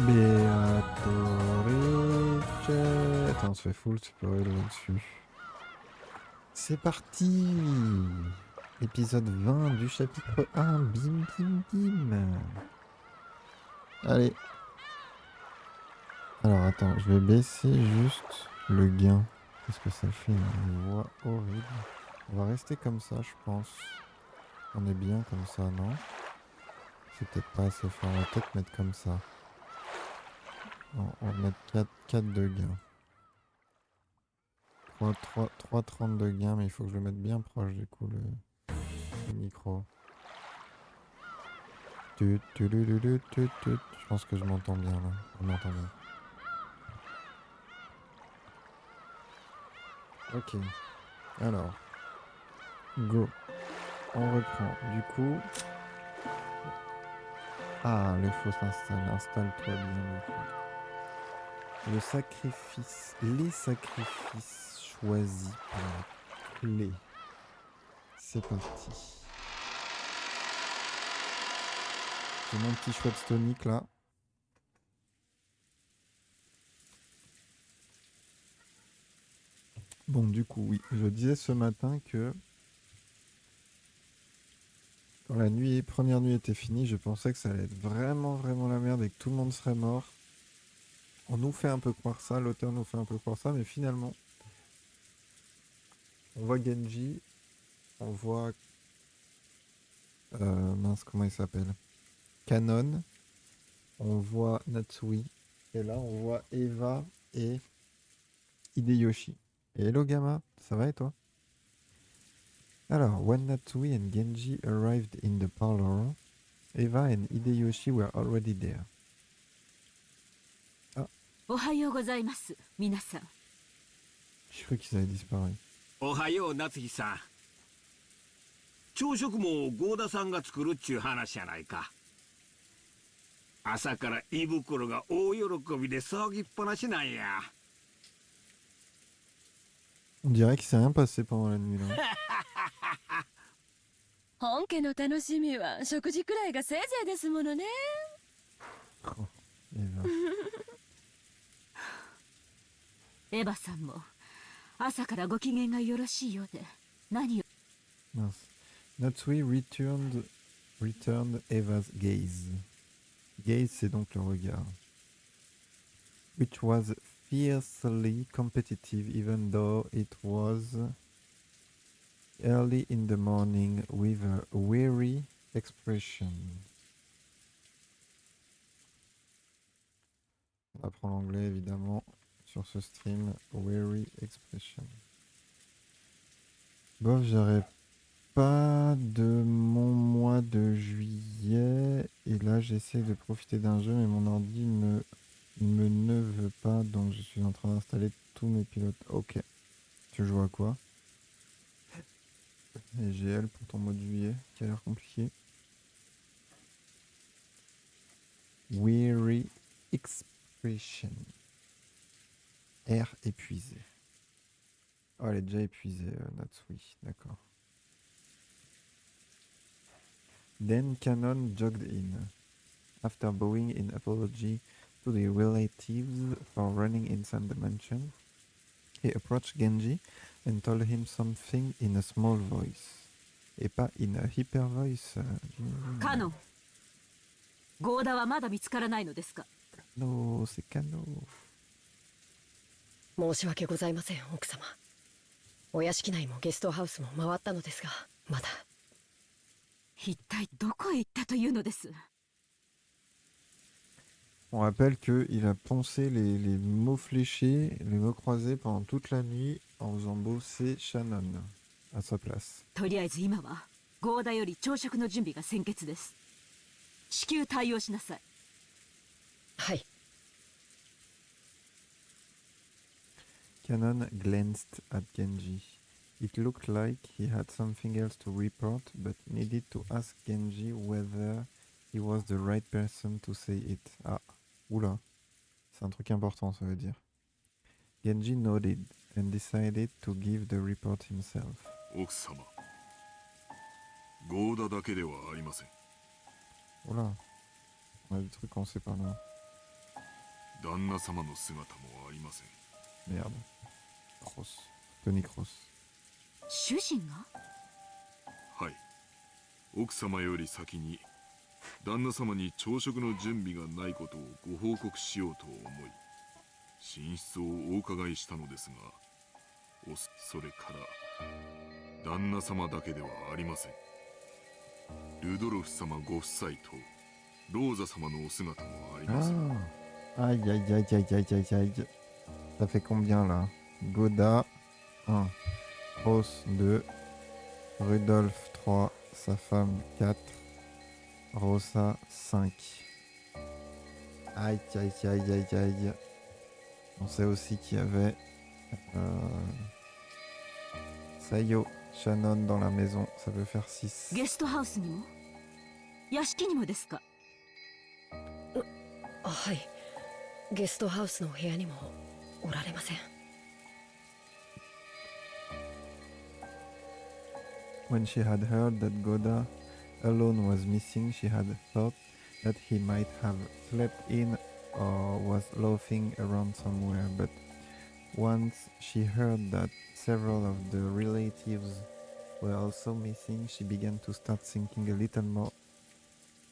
Beatrice. Attends, on se fait full spoil là-dessus. C'est parti. Épisode 20 du chapitre 1. Bim, bim, bim. Allez. Alors, attends, je vais baisser juste le gain. Parce que ça fait une voix horrible. On va rester comme ça, je pense. On est bien comme ça, non? C'est peut-être pas assez fort. On va peut-être mettre comme ça. On va mettre 4 de gain. 3,30 de gain, mais il faut que je le mette bien proche du coup, le micro. Je pense que je m'entends bien là. On m'entend bien. Ok. Alors. Go. On reprend. Du coup. Ah, le faux s'installe. Installe-toi bien. Le sacrifice. Les sacrifices choisis par la clé. C'est parti. J'ai mon petit chouette tonique là. Bon, du coup, oui. Je disais ce matin que quand la première nuit était finie, je pensais que ça allait être vraiment, vraiment la merde et que tout le monde serait mort. On nous fait un peu croire ça, l'auteur nous fait un peu croire ça, mais finalement, on voit Genji, on voit... mince, comment il s'appelle? Kanon, on voit Natsui, et là on voit Eva et Hideyoshi. Et hello Gamma, ça va et toi? Alors, when Natsui and Genji arrived in the parlor, Eva and Hideyoshi were already there. Ah, おはようございます、皆さん。je crois qu'ils avaient disparu. おはよう夏日さん。朝食も合田さんが作るっちゅう話やないか。朝から胃袋が大喜びで騒ぎっぱなしなんや。On dirait qu'il s'est rien passé pendant la nuit là. 本家の楽しみは食事くらいがせいぜいですものね。Oh, Eva. エヴァさんも朝からご機嫌がよろしいようで何を。 Mince. Natsui returned Eva's gaze. Gaze, c'est donc le regard. Which was fiercely competitive even though it was early in the morning with a weary expression. On apprend l'anglais évidemment sur ce stream. Weary expression. Bof, j'aurais pas de mon mois de juillet et là j'essaie de profiter d'un jeu mais mon ordi ne veut pas, donc je suis en train d'installer tous mes pilotes. Ok, tu joues à quoi? Et GL pour ton mois de juillet qui a l'air compliqué. Weary expression. Air épuisé. Oh, elle est déjà épuisée, Natsui, d'accord. Then Canon jogged in. After bowing in apology to the relatives for running inside the mansion, he approached Genji and told him something in a small voice. Et pas in a hyper voice. カノン、合田はまだ見つからないのですか。 No, c'est Kano. 申し訳ございません、奥様。お屋敷内もゲストハウスも回ったのですが、まだ。一体どこへ行ったというのです。 On rappelle qu'il a poncé les mots fléchés, les mots croisés pendant toute la nuit en faisant bosser Shannon à sa place. とりあえず今は合田より朝食の準備が先決です。至急対応しなさい。はい。 Canon glanced at Genji. It looked like he had something else to report, but needed to ask Genji whether he was the right person to say it. Ah, oula. C'est un truc important, ça veut dire. Genji nodded and decided to give the report himself. 奥様、合田だけではありません。 Oula. On a des trucs qu'on sait pas là. 旦那様の姿もありません。 Merde. Cross. Tony Cross. 主人が？はい。奥様より先に旦那様に朝食の準備がないことをご報告しようと思い、寝室をお伺いしたのですが、それから旦那様だけではありません。ルドルフ様ご夫妻とローザ様のお姿もあります。 Ah. Aïe, aïe, aïe, aïe, aïe, aïe, aïe. Ça fait combien là? Goda 1, Ross 2, Rudolf 3, sa femme 4, Rosa 5. Aïe, aïe, aïe, aïe, aïe. On sait aussi qu'il y avait Sayo, Shannon dans la maison, ça peut faire 6. ゲストハウスにも屋敷にもですか？はい。ゲストハウスの部屋にもおられません。When she had heard that Goda alone was missing, she had thought that he might have slept in or was loafing around somewhere, but once she heard that several of the relatives were also missing, she began to start thinking a little more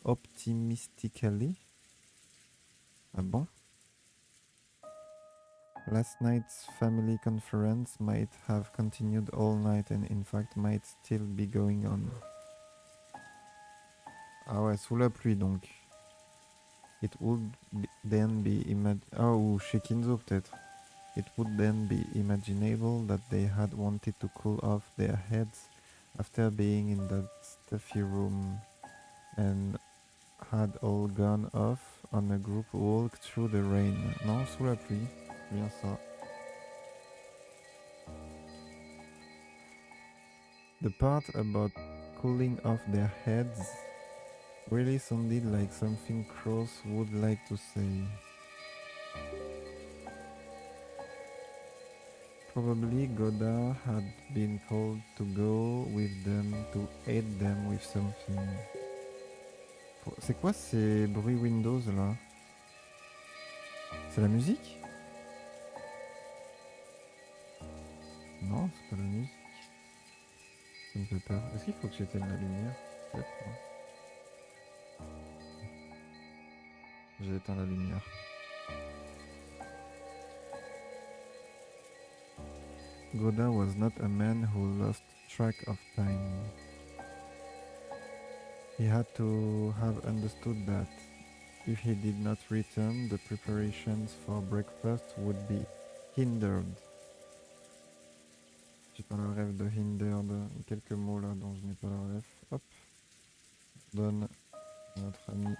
optimistically. Ah bon? Last night's family conference might have continued all night and in fact might still be going on. Ah ouais, sous la pluie donc. It would then be ou chez Kinzo peut-être. It would then be imaginable that they had wanted to cool off their heads after being in that stuffy room and had all gone off on a group walk through the rain. Non, sous la pluie. Bien ça. The part about cooling off their heads really sounded like something Cross would like to say. Probably Goda had been told to go with them to aid them with something. C'est quoi ces bruits Windows là? C'est la musique? Non, c'est pas la musique. Ça me fait peur. Est-ce qu'il faut que j'éteigne la lumière? Peut-être. J'ai éteint la lumière. Goda was not a man who lost track of time. He had to have understood that if he did not return, the preparations for breakfast would be hindered. J'ai pas le rêve de hindered. Quelques mots là dont je n'ai pas le rêve. Hop. Donne à notre ami.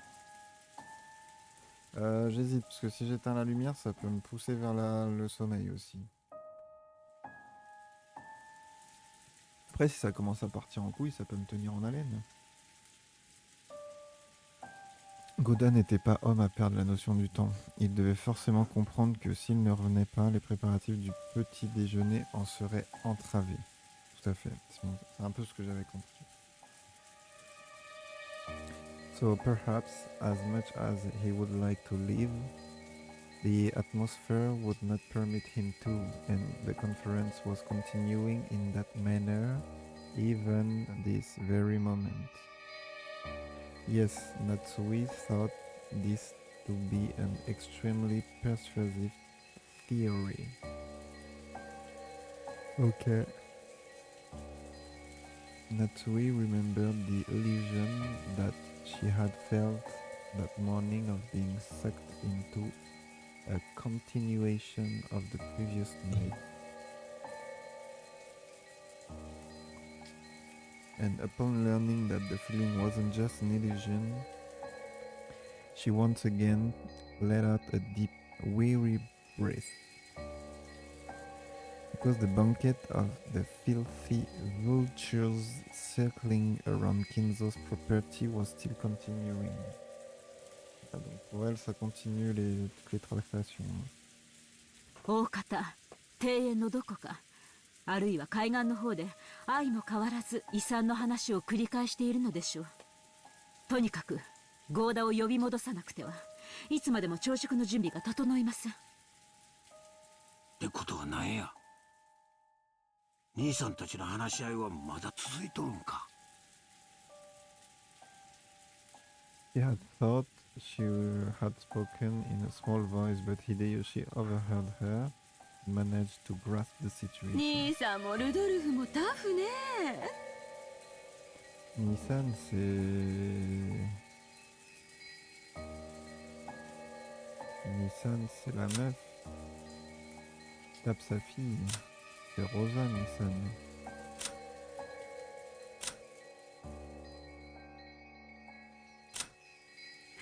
J'hésite parce que si j'éteins la lumière, ça peut me pousser vers le sommeil aussi. Après, si ça commence à partir en couille, ça peut me tenir en haleine. Goda n'était pas homme à perdre la notion du temps. Il devait forcément comprendre que s'il ne revenait pas, les préparatifs du petit déjeuner en seraient entravés. Tout à fait. C'est un peu ce que j'avais compris. So perhaps, as much as he would like to leave, the atmosphere would not permit him to, and the conference was continuing in that manner even this very moment. Yes, Natsui thought this to be an extremely persuasive theory. Okay. Natsui remembered the illusion that she had felt that morning of being sucked into a continuation of the previous night. And upon learning that the feeling wasn't just an illusion, she once again let out a deep, weary breath. Because the banquet of the filthy vultures circling around Kinzo's property was still continuing. Ah, donc pour elle, ça continue toutes les tractations. 大方、庭園のどこか、あるいは海岸の方で相も変わらず遺産の話を繰り返しているのでしょう。とにかくゴーダを呼び戻さなくてはいつまでも朝食の準備が整いません。ってことは何や、兄さんたちの話し合いはまだ続いとるんか。He had thought she had spoken in a small voice, but Hideyoshi overheard her and managed to grasp the situation. 兄さんもルドルフもタフね。Nissan, Nissan, c'est la meuf qui tape sa fille. C'est Rosa, Nissan.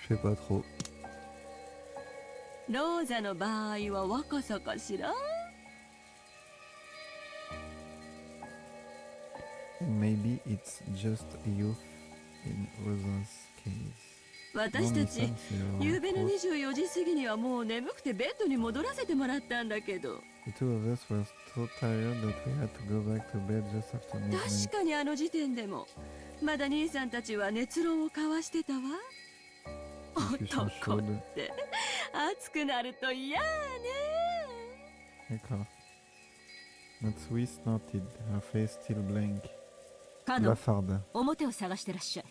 Je sais pas trop. ローザの場合は若さかしら。 And maybe it's just youth in Rosa's case. 私たち Nissan, c'est 夕べの close. 24時過ぎにはもう眠くてベッドに戻らせてもらったんだけど、 The two of us were so tired that we had to go back to bed just after 確 midnight. かにあの時点でもまだ兄さんたちは熱論を交わしてたわ。 Discussion 男 chaude. って熱くなると嫌ね。 D'accord. Natsui snorted, her face still blank. カノン、 Blafarde. 表を探してらっしゃい。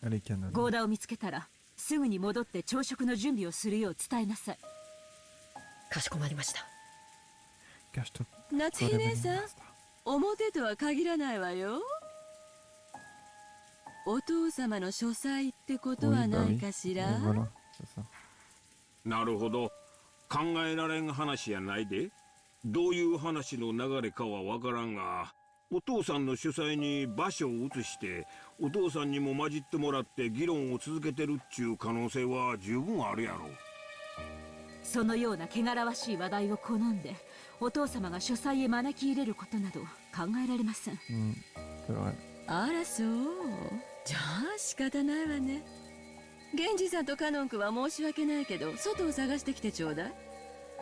Allez, Canon. ゴーダを見つけたらすぐに戻って朝食の準備をするよう伝えなさい。かしこまりました。 Cache-toi. 夏日姉さん、表とは限らないわよ。お父様の書斎ってことは Oui, bah ない oui. かし Et ら。 voilà, c'est ça. なるほど、考えられん話やないで。どういう話の流れかはわからんが、お父さんの書斎に場所を移してお父さんにも混じってもらって議論を続けてるっちゅう可能性は十分あるやろ。そのような汚らわしい話題を好んでお父様が書斎へ招き入れることなど考えられません。 C'est vrai. あらそう。じゃあ仕方ないわね。源氏さんとカノン君は申し訳ないけど外を探してきてちょうだい。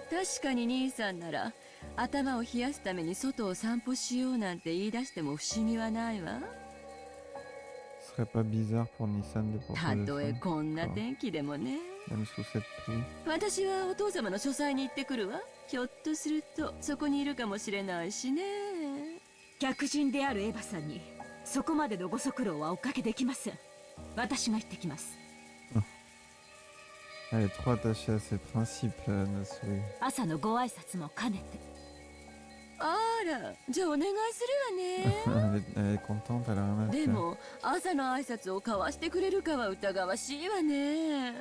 確かに兄さんなら頭を冷やすために外を散歩しようなんて言い出しても不思議はないわ。 Ce serait pas bizarre pour Nissan de た proposer とえ ça. こんな天気でもね。 Même sous cette pluie. 私はお父様の書斎に行ってくるわ。ひょっとするとそこにいるかもしれないしね。客人であるエヴァさんにそこまでのご足労はおかけできません。私が行ってきます。 Elle est trop attachée à ses principes, Natsui. 朝のご挨拶も兼ねて。あら、じゃあお願いするわね。 Elle est contente, elle a rien à で faire. も朝の挨拶を交わしてくれるかは疑わしいわね。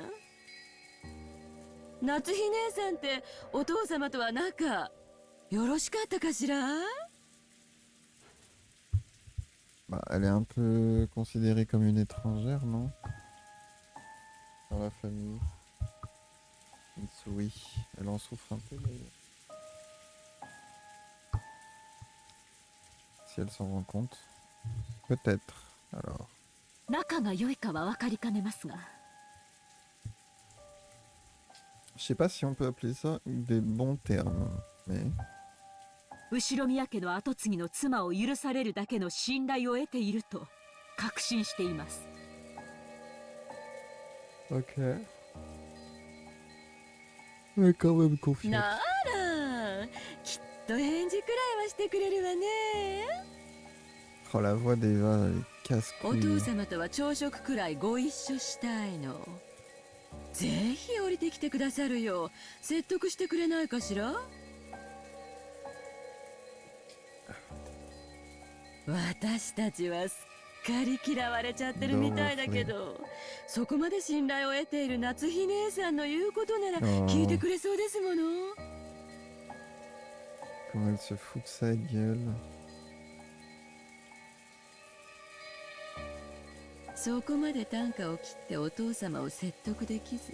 夏日姉さんってお父様とは仲よろしかったかしら。 Bah, elle est un peu considérée comme une étrangère, non? Dans la famille. Natsui. Elle en souffre un peu, d'ailleurs. Si elle s'en rend compte. Peut-être, alors. 仲が良いかは分かりかねますが。 Je sais pas si on peut appeler ça des bons termes, mais... 後ろ宮家の跡継ぎの妻を許されるだけの信頼を得ていると確信しています。 Ok. Mais quand même confiante. ならきっと返事くらいはしてくれるわね。 Oh, la voix d'Eva, elle est お casse-couille. 父様とは朝食くらいご一緒したいの。ぜひ降りてきてくださるよう説得してくれないかしら。私たちはすっかり嫌われちゃってるみたいだけど、そこまで信頼を得ている夏日姉さんの言うことなら聞いてくれそうですもの。 Comment elle se fout de sa gueule. そこまで短歌を切ってお父様を説得できず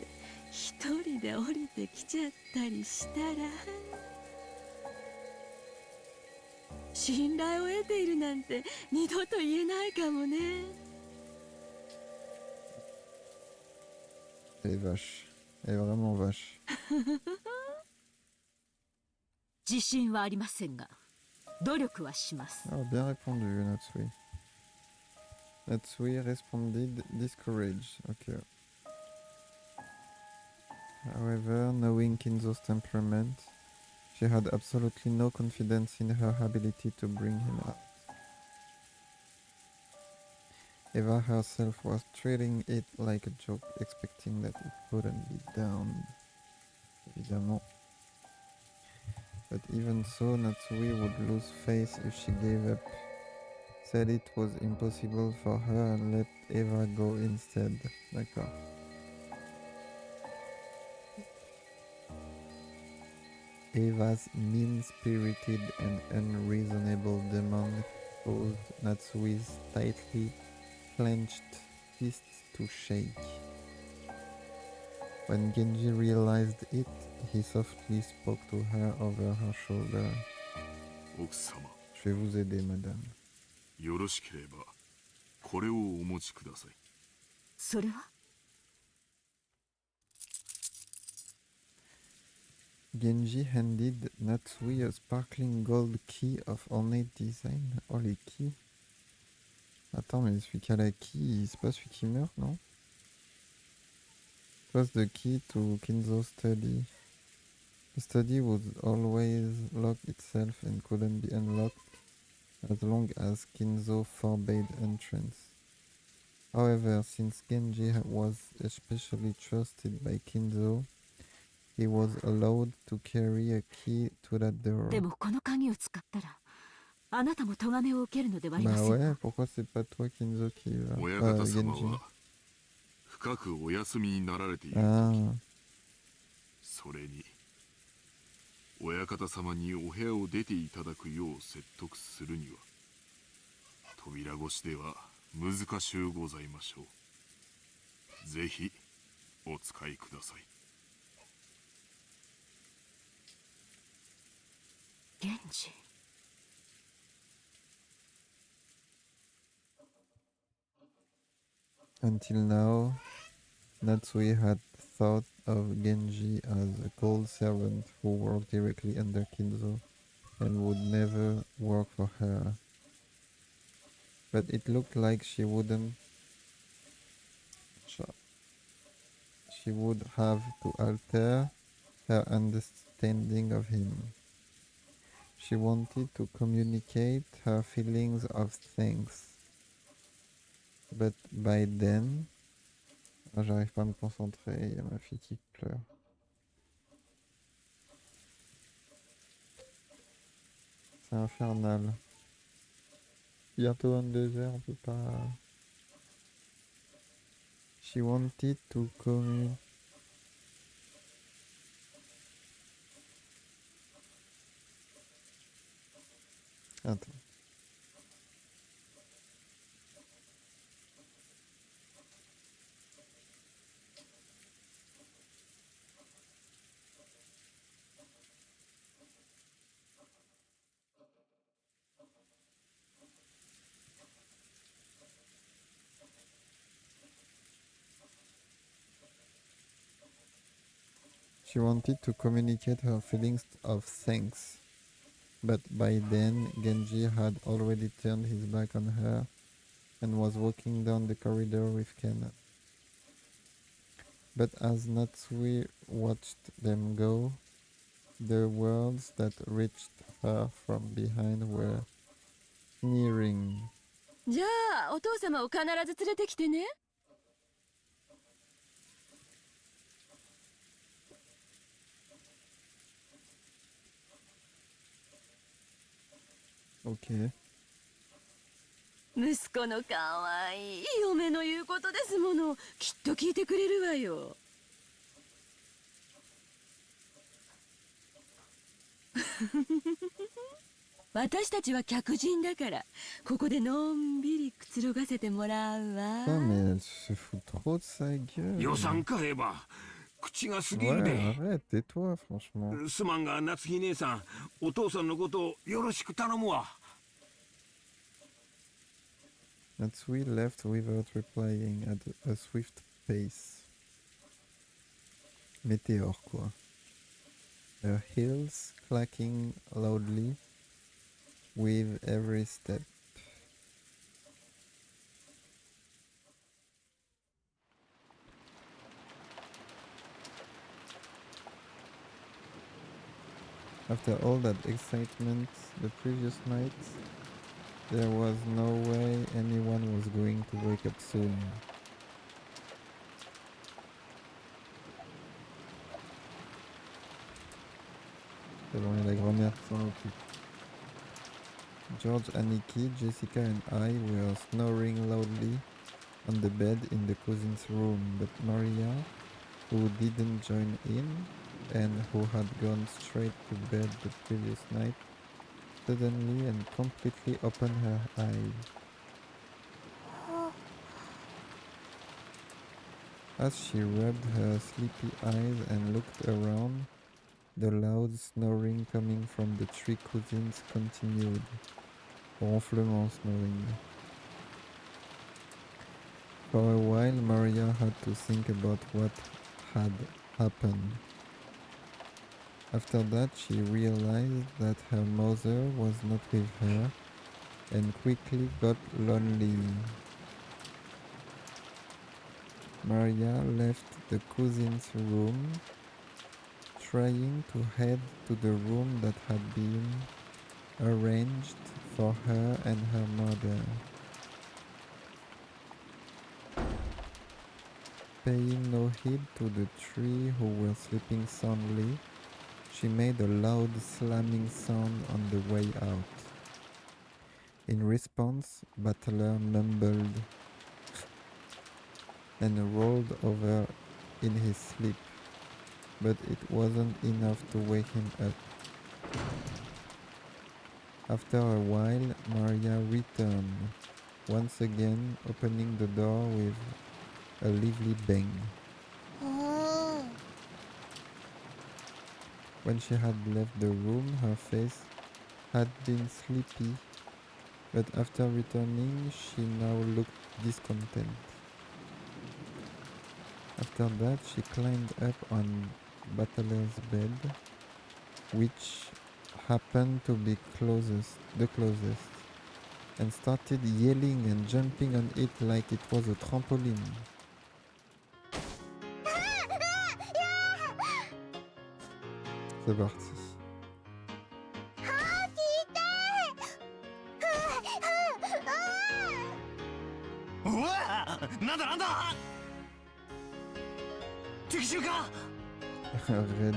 一人で降りてきちゃったりしたら、信頼を得ているなんて二度と言えないかもね。 Elle est vache. Elle est vraiment vache. 自信はありませんが努力はします。 Ah, bien répondu, Natsui. Natsui responded discouraged. Ok. However, knowing Kinzo's temperament, she had absolutely no confidence in her ability to bring him out. Eva herself was treating it like a joke, expecting that it couldn't be done. Évidemment. But even so, Natsui would lose face if she gave up, said it was impossible for her and let Eva go instead. D'accord. Eva's mean-spirited and unreasonable demand caused Natsui's tightly clenched fists to shake. When Genji realized it, he softly spoke to her over her shoulder. 奥様、 Je vais vous aider, madame. よろしければこれをお持ちください。それは Genji handed Natsui a sparkling gold key of ornate design. Oh, les keys. Attends, mais celui qui a la key, c'est pas celui qui meurt, non? It was the key to Kinzo's study. The study would always lock itself and couldn't be unlocked as long as Kinzo forbade entrance. However, since Genji was especially trusted by Kinzo, he was allowed to carry a key to that door. でもこの鍵を使ったらあなたも咎めを受けるのではありま Bah せんか ouais, pourquoi c'est pas toi Kinzo qui y va 親方様 Genji. は深くお休みになられている時、 Ah, それに親方様にお部屋を出ていただくよう説得するには扉越しでは難しゅうございましょう。ぜひお使いください。源氏 until now, Natsui had thought of Genji as a cold servant who worked directly under Kinzo and would never work for her. But it looked like she would have to alter her understanding of him. She wanted to communicate her feelings of thanks. But by then... Ah, j'arrive pas à me concentrer, il y a ma fille qui pleure. C'est infernal. Bientôt 22h, on peut pas... She wanted to communicate... Attends. She wanted to communicate her feelings of thanks. But by then, Genji had already turned his back on her and was walking down the corridor with Ken. But as Natsui watched them go, the words that reached her from behind were sneering. じゃあお父様を必ず連れてきてね Ok. 息子のかわいい嫁の言うことですものきっと聞いてくれるわよ私たちは客人だからここでのんびりくつろがせてもらうわ Ah, mais elle se fout trop de sa gueule. 予算かエヴァ口が過ぎる Ouais, で arrête, tais-toi, franchement. すまんが夏日姉さんお父さんのことをよろしく頼むわ Natsui left without replying at a swift pace. Météore, quoi. Her heels clacking loudly with every step. After all that excitement the previous night, there was no way anyone was going to wake up soon. C'est bon, il y a la grand-mère qui s'en occupe. George, Aniki, Jessica and I were snoring loudly on the bed in the cousin's room, but Maria, who didn't join in and who had gone straight to bed the previous night, suddenly and completely opened her eyes. As she rubbed her sleepy eyes and looked around, the loud snoring coming from the three cousins continued. Ronflement snoring. For a while, Maria had to think about what had happened. After that, she realized that her mother was not with her and quickly got lonely. Maria left the cousin's room, trying to head to the room that had been arranged for her and her mother. Paying no heed to the three who were sleeping soundly, she made a loud slamming sound on the way out. In response, Butler mumbled and rolled over in his sleep, but it wasn't enough to wake him up. After a while, Maria returned, once again opening the door with a lively bang. When she had left the room, her face had been sleepy, but after returning, she now looked discontent. After that, she climbed up on Butler's bed, which happened to be the closest, and started yelling and jumping on it like it was a trampoline. C'est parti. Red.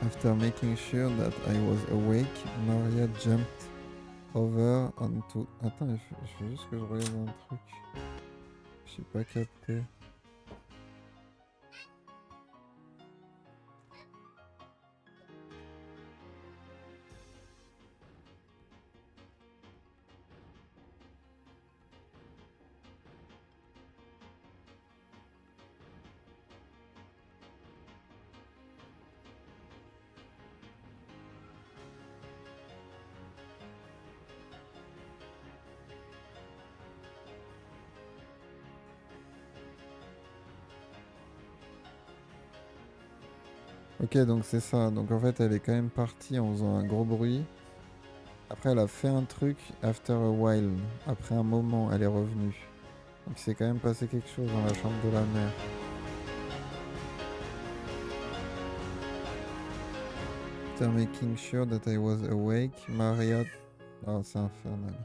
After making sure that I was awake, Maria jumped over onto... Attends, il faut juste que je regarde un truc. J'ai pas capté. Ok, donc c'est ça. Donc en fait, elle est quand même partie en faisant un gros bruit. Après, elle a fait un truc after a while. Après un moment, elle est revenue. Donc il s'est quand même passé quelque chose dans la chambre de la mère. After making sure that I was awake, Maria... Oh, c'est infernal.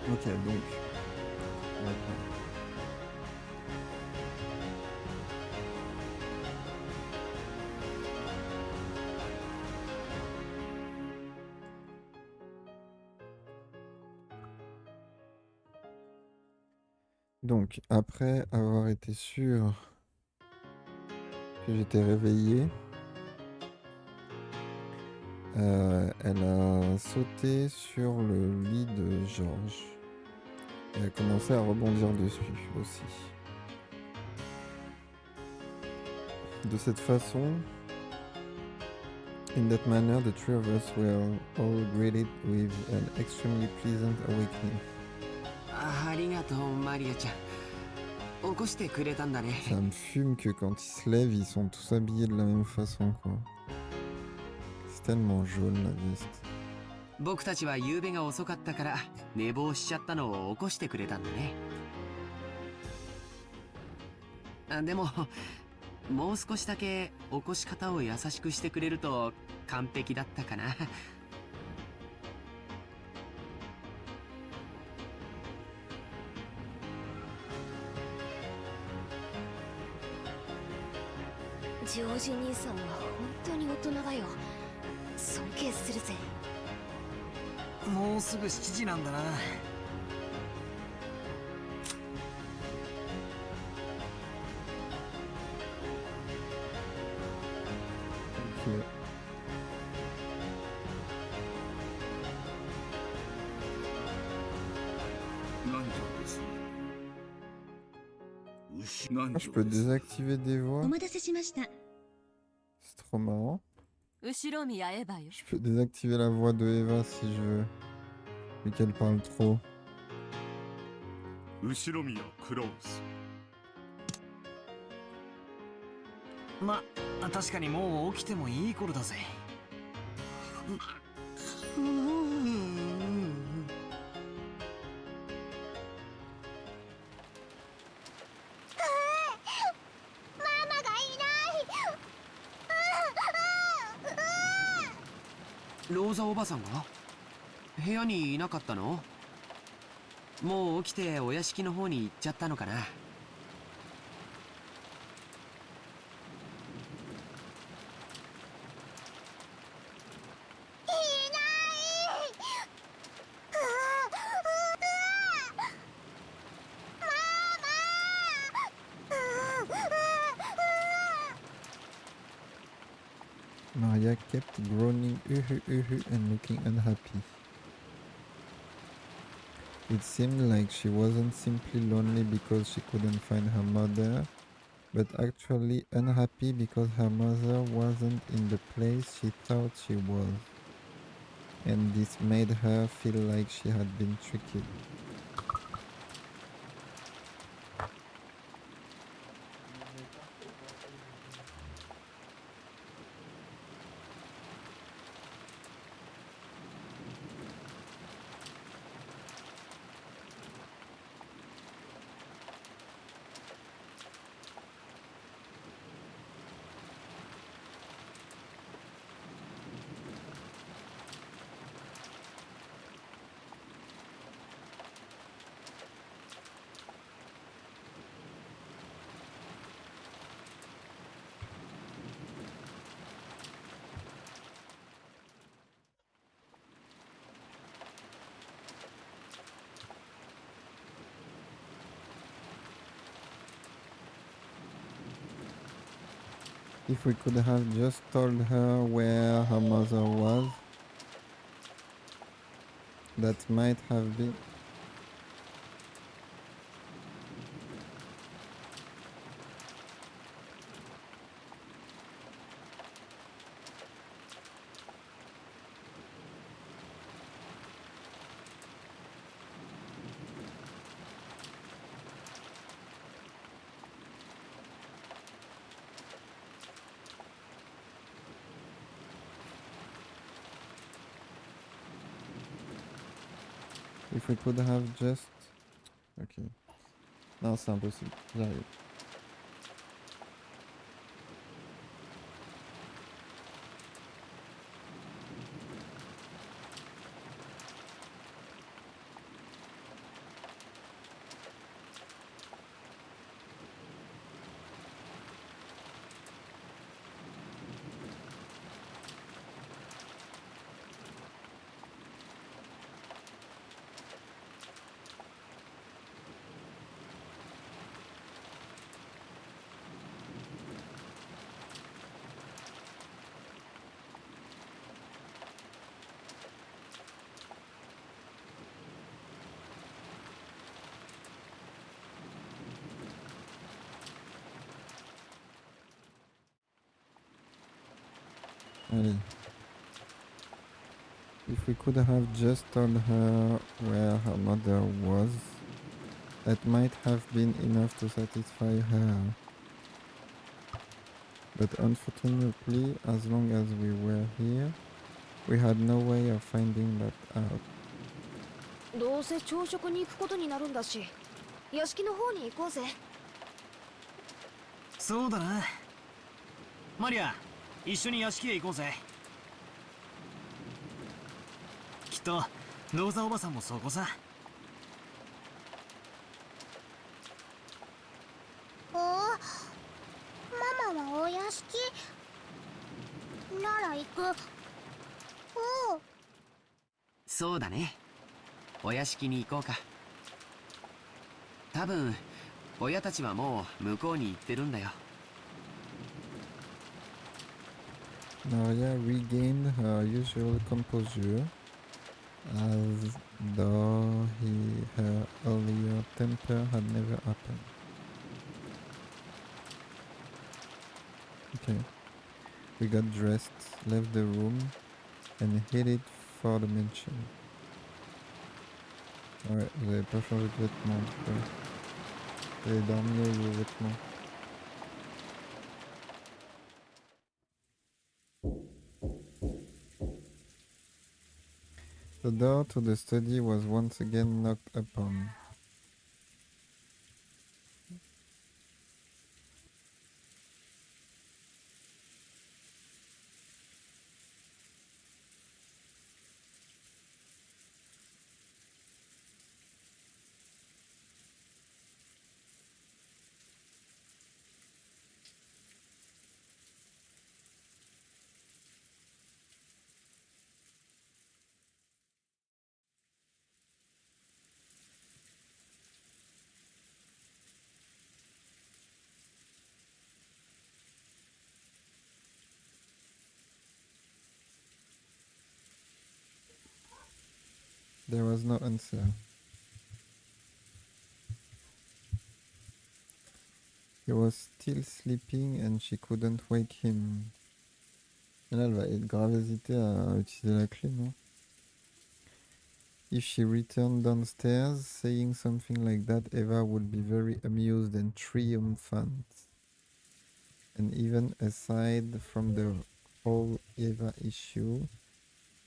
Ok, donc. D'accord. Donc, après avoir été sûr que j'étais réveillé, elle a sauté sur le lit de George et a commencé à rebondir dessus aussi. De cette façon, in that manner, the three of us were all greeted with an extremely pleasant awakening. ありがとうマリアちゃん。起こしてくれたんだね。 Ça me fume que quand ils se lèvent, ils sont tous habillés de la même façon, quoi. C'est tellement jaune la veste. 僕たちは夕べが遅かったから寝坊しちゃったのを起こしてくれたんだね。でももう少しだけ起こし方を優しくしてくれると完璧だったかな。ジョージ兄さんは本当に大人だよ。尊敬するぜ。もうすぐ7時なんだな。Ok. 何です Ah, je peux désactiver des voix. お待たせしました。 C'est trop marrant. 後ろ見合えばよ。 Je peux désactiver la voix de Eva si je veux. Mais qu'elle parle trop. 後ろ宮クラウス。ま、確かにもう起きてもいい頃だぜ。ローザおばさんが部屋にいなかったの？もう起きてお屋敷の方に行っちゃったのかな。Maria kept groaning and looking unhappy. It seemed like she wasn't simply lonely because she couldn't find her mother, but actually unhappy because her mother wasn't in the place she thought she was. And this made her feel like she had been tricked. If we could have just told her where her mother was, that might have been... If we could have just... Ok. Non, c'est impossible. J'arrive. Allez. If we could have just told her where her mother was, that might have been enough to satisfy her. But unfortunately, as long as we were here, we had no way of finding that out. どうせ朝食に行くことになるんだし、屋敷の方に行こうぜ。そうだな。マリア、一緒に屋敷へ行こうぜ。きっとローザおばさんもそこさ。おお、ママはお屋敷なら行く。おお。そうだね。お屋敷に行こうか。多分親たちはもう向こうに行ってるんだよ。Maria regained her usual composure, as though her earlier temper had never happened. Okay, we got dressed, left the room, and headed for the mansion. Ouais, vous avez pas changé de vêtements en tout cas. Vous avez dormi avec vos vêtements. The door to the study was once again knocked upon. There was no answer. He was still sleeping and she couldn't wake him. Et là, elle va être grave hésiter à utiliser la clé, non? If she returned downstairs, saying something like that, Eva would be very amused and triumphant. And even aside from the whole Eva issue,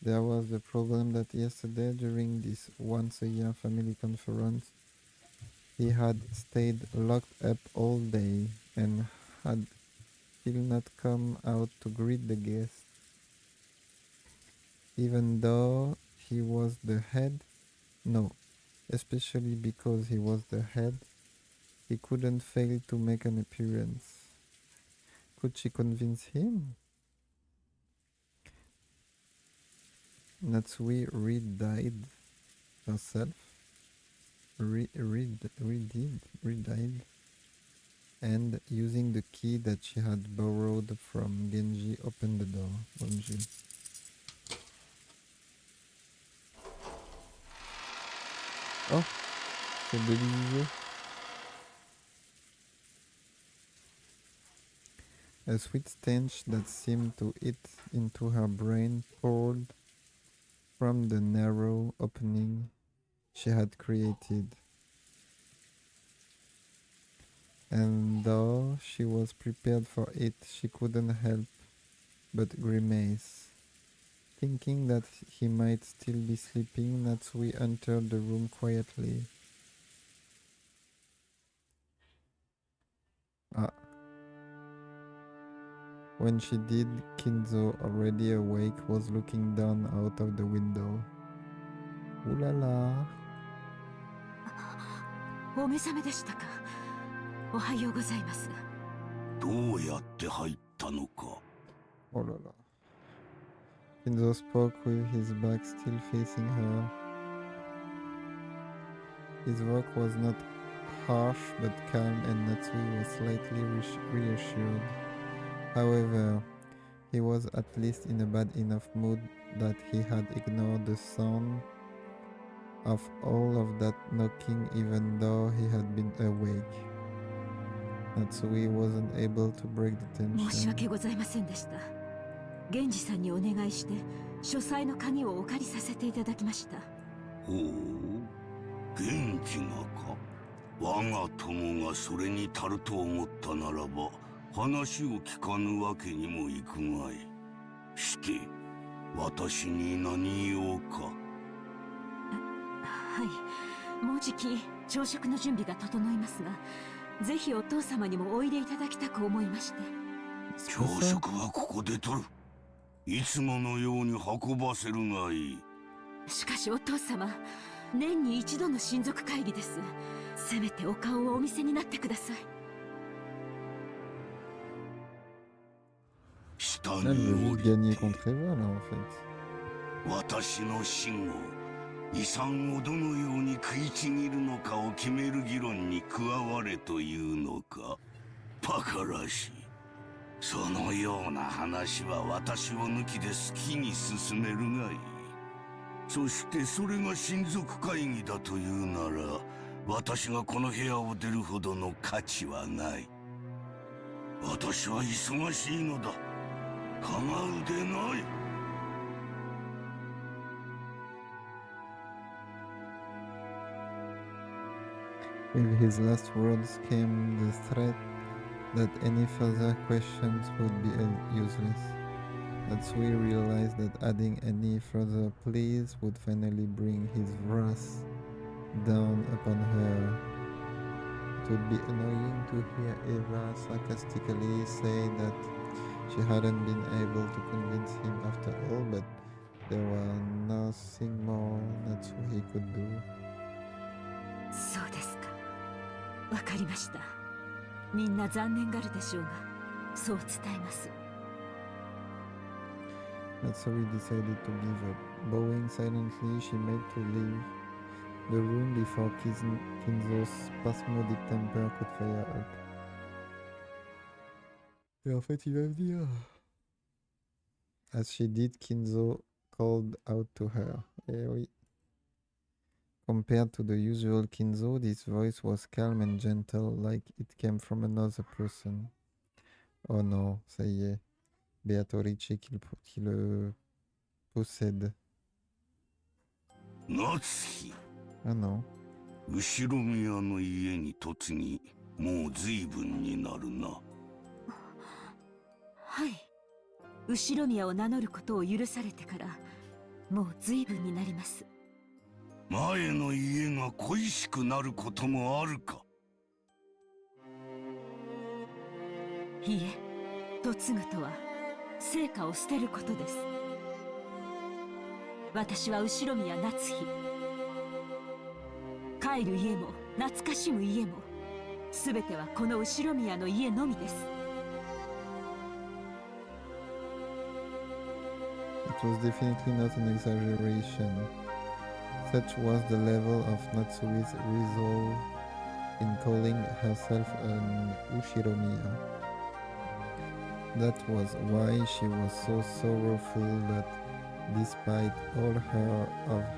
there was the problem that yesterday, during this once-a-year family conference, he had stayed locked up all day and had still not come out to greet the guests. Even though he was the head, no, especially because he was the head, he couldn't fail to make an appearance. Could she convince him? Natsui re-died herself. Re-died. And using the key that she had borrowed from Genji, opened the door. Genji. Oh, c'est délicieux. A sweet stench that seemed to eat into her brain poured from the narrow opening she had created. And though she was prepared for it, she couldn't help but grimace. Thinking that he might still be sleeping, Natsui entered the room quietly. Ah. When she did, Kinzo, already awake, was looking down out of the window. Ooh la la. お目覚めでしたか。おはようございます。どうやって入ったのか。Oh la la. Kinzo spoke with his back still facing her. His voice was not harsh but calm, and Natsui was slightly reassured. However, he was at least in a bad enough mood that he had ignored the sound of all of that knocking, even though he had been awake. Natsui wasn't able to break the 申し訳 tension. ございませんでした。源氏さんにお願いして書斎の鍵をお借りさせていただきました。ほう、元気がか。我が友がそれに足ると思ったならば話を聞かぬわけにもいくまい。して私に何用か。はい、もうじき朝食の準備が整いますが、ぜひお父様にもおいでいただきたく思いまして。朝食はここで取る。いつものように運ばせるがいい。しかしお父様、年に一度の親族会議です。せめてお顔をお見せになってください。下 Elle に veut 降 juste り gagner て contre Eva là en fait. 私の死後、遺産をどのように食いちぎるのかを決める議論に加われというのか。バカらしい。そのような話は私を抜きで好きに進めるがいい。そしてそれが親族会議だというなら、私がこの部屋を出るほどの価値はない。私は忙しいのだ。構うでない。With his last words came the threat that any further questions would be useless. Natsui realized that adding any further pleas would finally bring his wrath down upon her. It would be annoying to hear Eva sarcastically say that she hadn't been able to convince him after all, but there was nothing more Natsui could do. そうですか。わかりました。みんな残念がるでしょうが、そう伝えます。Natsui decided to give up. Bowing silently, she made to leave the room before Kinzo's spasmodic temper could fire up. Et en fait, il va venir. As she did, Kinzo called out to her. Eh oui. Compared to the usual Kinzo, this voice was calm and gentle, like it came from another person. Oh non, ça y est. Beatrice qui le possède. Natsuki. Ah non. 後ろ宮の家に嫁ぎ、もう随分になるな。はい。後宮を名乗ることを許されてから、もう随分になります。前の家が恋しくなることもあるか。いいえ、嫁ぐとは成果を捨てることです。私は後宮夏日。帰る家も懐かしむ家も、すべてはこの後宮の家のみです。It was definitely not an exaggeration. Such was the level of Natsui's resolve in calling herself an Ushiromiya. That was why she was so sorrowful that despite all of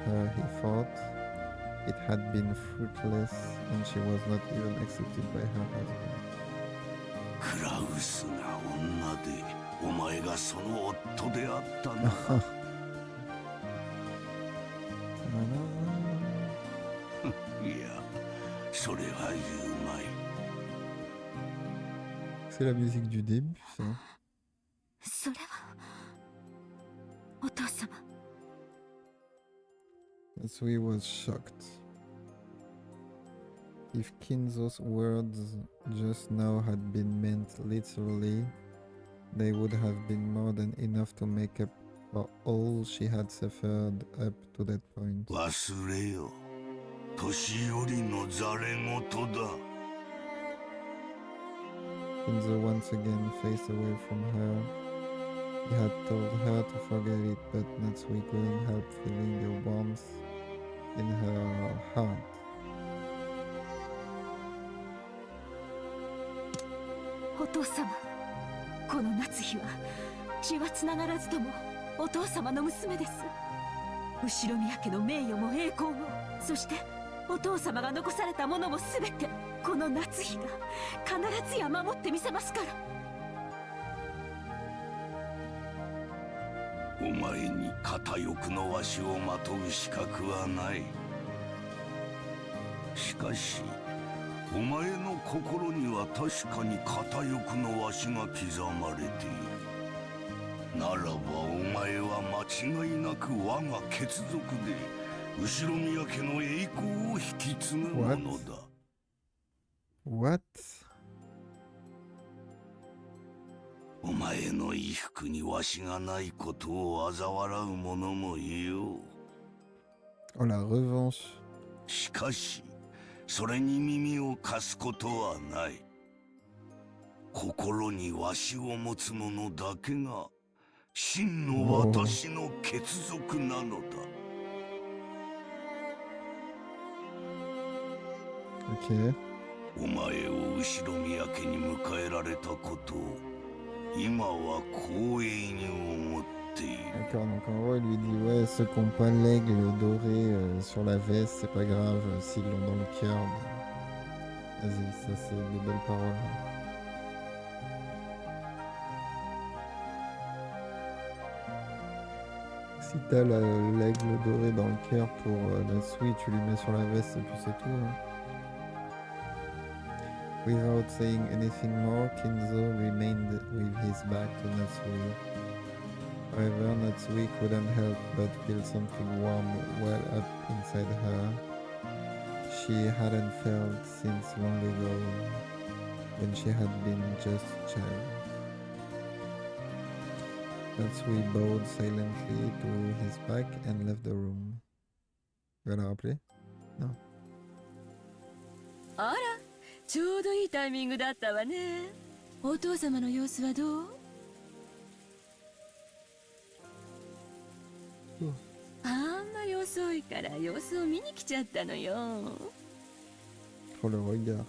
her efforts, it had been fruitless and she was not even accepted by her husband. クラウスな女で、お前がその夫であったな。いや、それは言うまい。C'est la musique du début, ça. それはお父様。Natsui was shocked. If Kinzo's words just now had been meant literally, they would have been more than enough to make up for all she had suffered up to that point. 忘れよ。年寄りのざれ言だ。Kinzo once again faced away from her. He had told her to forget it, but Natsui couldn't help feeling the warmth in her heart. お父様、この夏日は血はつながらずともお父様の娘です。後宮家の名誉も栄光も、そしてお父様が残されたものもすべてこの夏日が必ずや守ってみせますから。お前に片翼のわしをまとう資格はない。しかしお前の心には確かに片翼のわしが刻まれている。ならばお前は間違いなく我が血族で後宮家の栄光を引き継ぐものだ。What? お前の衣服にわしがないことを嘲笑う者もいよう。 Oh la revanche. しかしそれに耳を貸すことはない。心にわしを持つ者だけが真の私の血族なのだ。Ok. お前を後宮家に迎えられたことを今は光栄に思っている。 D'accord, donc en gros il lui dit ouais, ceux qui n'ont pas l'aigle doré sur la veste, c'est pas grave, s'ils l'ont dans le cœur, bah, vas-y, ça c'est des belles paroles. Si t'as l'aigle doré dans le cœur pour Natsui, tu lui mets sur la veste et puis c'est tout. Hein. Without saying anything more, Kinzo remained with his back to Natsui. However, Natsui couldn't help but feel something warm well up inside her. She hadn't felt since long ago, when she had been just a child. Natsui bowed silently to his back and left the room. Tu vas la rappeler? Non. あら、ちょうどいいタイミングだったわね。お父様の様子はどう？あんまり遅いから様子を見に来ちゃったのよ。Oh le regard.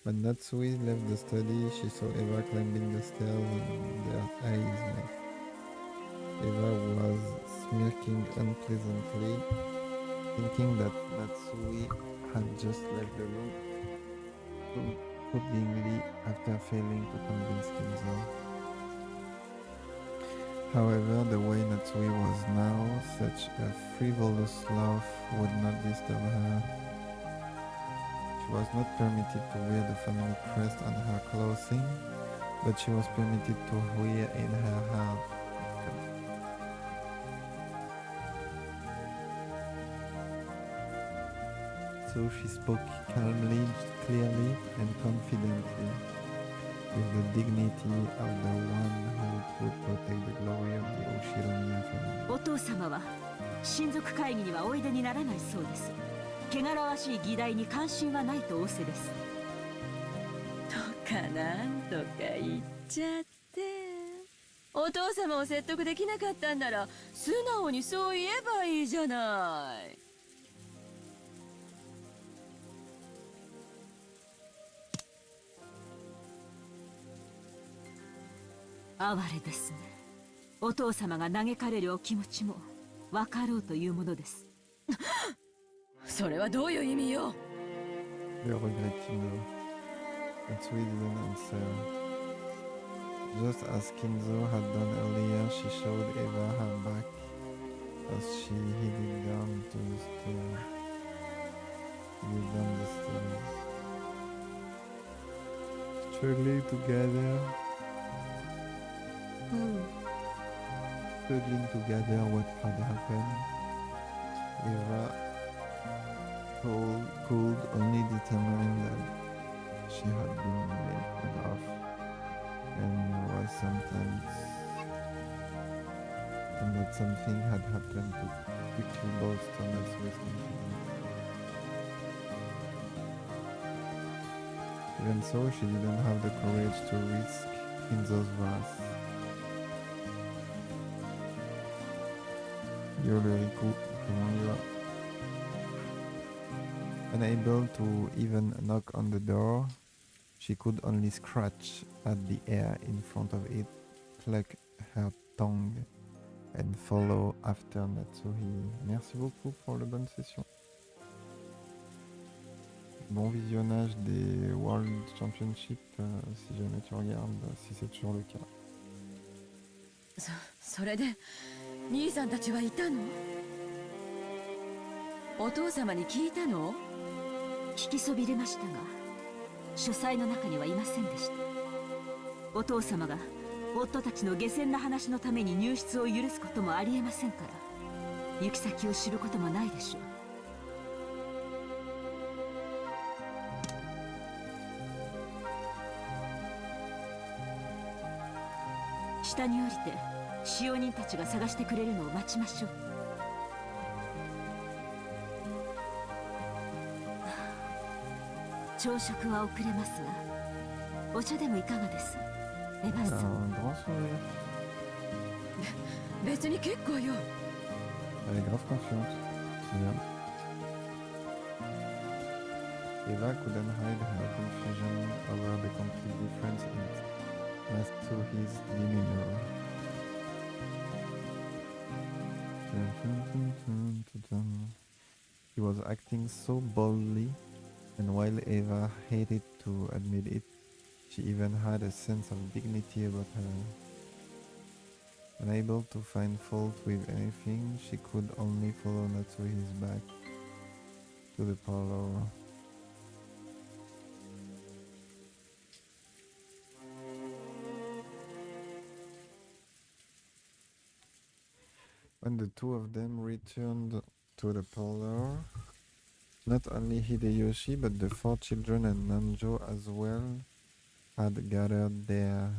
When Natsui left the study, she saw Eva climbing the stairs and their eyes met. Eva was smirking unpleasantly, thinking that Natsui had just left the room, probably after failing to convince Kinzo. However, the way Natsui was now, such a frivolous laugh would not disturb her. She was not permitted to wear the family crest on her clothing, but she was permitted to wear in her heart. So she spoke calmly, clearly, and confidently, with the dignity of the one who could protect the glory of the Oshiromiya family. お父様は親族会議にはおいでにならないそうです。汚らわしい議題に関心はないと仰せです。とかなんとか言っちゃって。お父様を説得できなかったんなら素直にそう言えばいいじゃない。哀れですね。お父様が嘆かれるお気持ちも分かろうというものです。それはどういう意味よ。 Le regret Kinzo. Natsui didn't answer. Just as Kinzo had done earlier, she showed Eva her back as she headed down to the stairs. Headed down the stairs. Struggling together. Struggling to gather what had happened, Eva could only determine that she had been made fun of and was sometimes, and that something had happened to quickly bolster Natsui's confidence. Even so, she didn't have the courage to risk Kinzo's wrath. Yo le Riku, comment il va? Unable to even knock on the door, she could only scratch at the air in front of it, cluck her tongue, and follow after Natsuhi. Merci beaucoup pour la bonne session. Bon visionnage des World Championships, si jamais tu regardes, si c'est toujours le cas. それで兄さんたちはいたの？お父様に聞いたの？聞きそびれましたが、書斎の中にはいませんでした。お父様が夫たちの下船な話のために入室を許すこともありえませんから、行き先を知ることもないでしょう。下に降りて使用人たちが探してくれるのを待ちましょう。朝食は遅れますが、お茶でもいかがです、エヴァさん。別に結構よ。Elle est grave confiante. C'est bien. Eva couldn't hide her confusion over the complete difference as to his demeanor. He was acting so boldly, and while Eva hated to admit it, she even had a sense of dignity about her. Unable to find fault with anything, she could only follow Natsuhi's back to the parlor. When the two of them returned to the parlor, not only Hideyoshi but the 4 children and Nanjo as well had gathered there.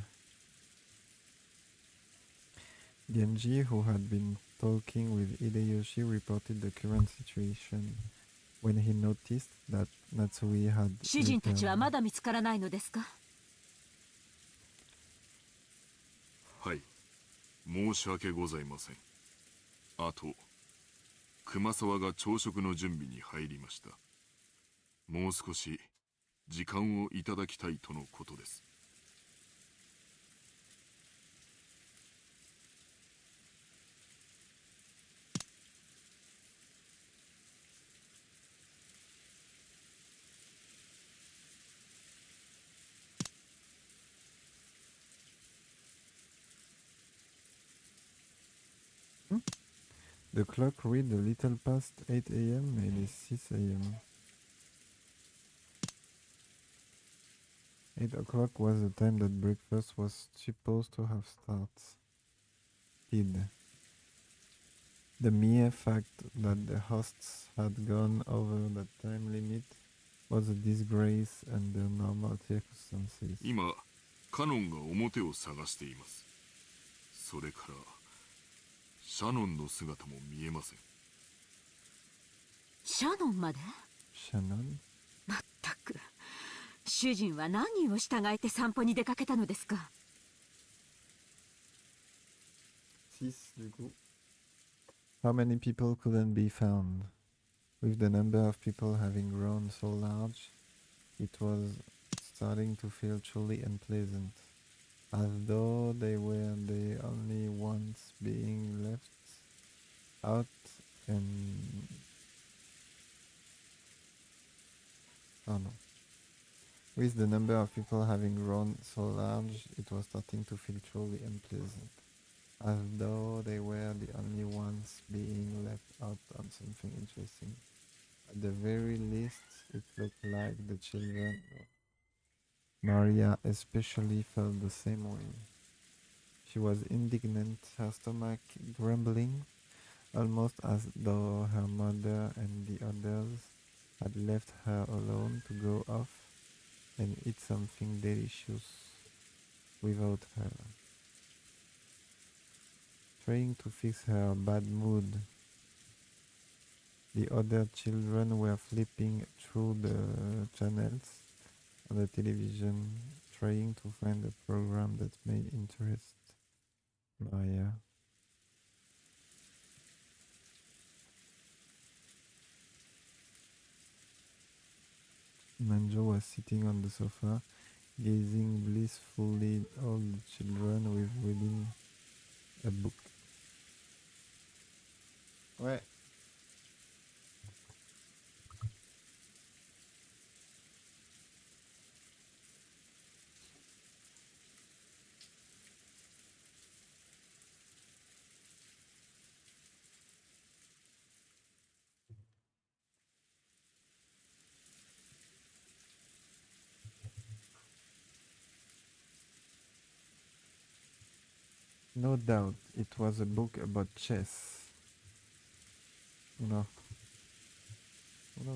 Genji, who had been talking with Hideyoshi, reported the current situation when he noticed that Natsui had 主人たちは returned. まだ見つからないのですか？はい、申し訳ございません。あと熊沢が朝食の準備に入りました。もう少し時間をいただきたいとのことです。The clock read a little past 8 a.m. and it's 6 a.m. 8 o'clock was the time that breakfast was supposed to have started. The mere fact that the hosts had gone over that time limit was a disgrace under normal circumstances. 今カノンが表を探しています。それからシャノンの姿も見えません。シャノンまで？ Shannon? まったく、主人は何を従えて散歩に出かけたのですか6 du coup. How many people couldn't be found? With the number of people having grown so large, it was starting to feel truly unpleasant, as though they were the only ones being left out and... Oh no. With the number of people having grown so large, it was starting to feel truly unpleasant, as though they were the only ones being left out on something interesting. At the very least, it looked like the children, Maria especially, felt the same way. She was indignant, her stomach grumbling, almost as though her mother and the others had left her alone to go off and eat something delicious without her. Trying to fix her bad mood, the other children were flipping through the channels on the television, trying to find a program that may interest Maria. Manjo was sitting on the sofa, gazing blissfully at all the children with reading a book. Ouais. No doubt, it was a book about chess. No. No.